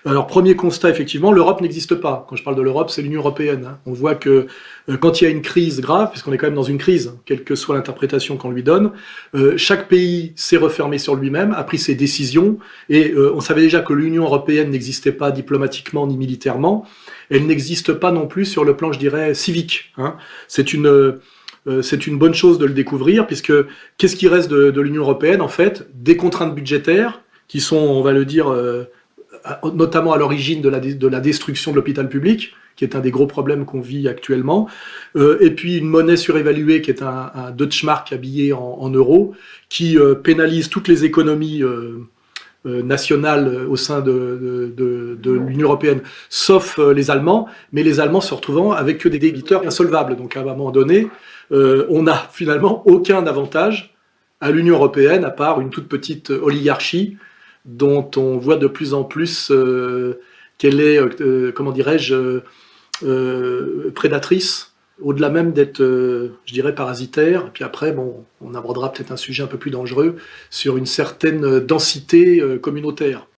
Alors, premier constat, effectivement, l'Europe n'existe pas. Quand je parle de l'Europe, c'est l'Union européenne, hein. On voit que quand il y a une crise grave, puisqu'on est quand même dans une crise, quelle que soit l'interprétation qu'on lui donne, chaque pays s'est refermé sur lui-même, a pris ses décisions, et on savait déjà que l'Union européenne n'existait pas diplomatiquement ni militairement. Elle n'existe pas non plus sur le plan, je dirais, civique, hein. C'est une bonne chose de le découvrir, puisque qu'est-ce qui reste de l'Union européenne, en fait? Des contraintes budgétaires, qui sont, on va le dire, notamment à l'origine de la destruction de l'hôpital public, qui est un des gros problèmes qu'on vit actuellement, et puis une monnaie surévaluée qui est un Deutschmark habillé en euros, qui pénalise toutes les économies nationales au sein de l'Union européenne, sauf les Allemands, mais les Allemands se retrouvant avec que des débiteurs insolvables. Donc à un moment donné, on n'a finalement aucun avantage à l'Union européenne, à part une toute petite oligarchie dont on voit de plus en plus qu'elle est, comment dirais-je, prédatrice, au-delà même d'être, je dirais, parasitaire. Et puis après, bon, on abordera peut-être un sujet un peu plus dangereux sur une certaine densité communautaire.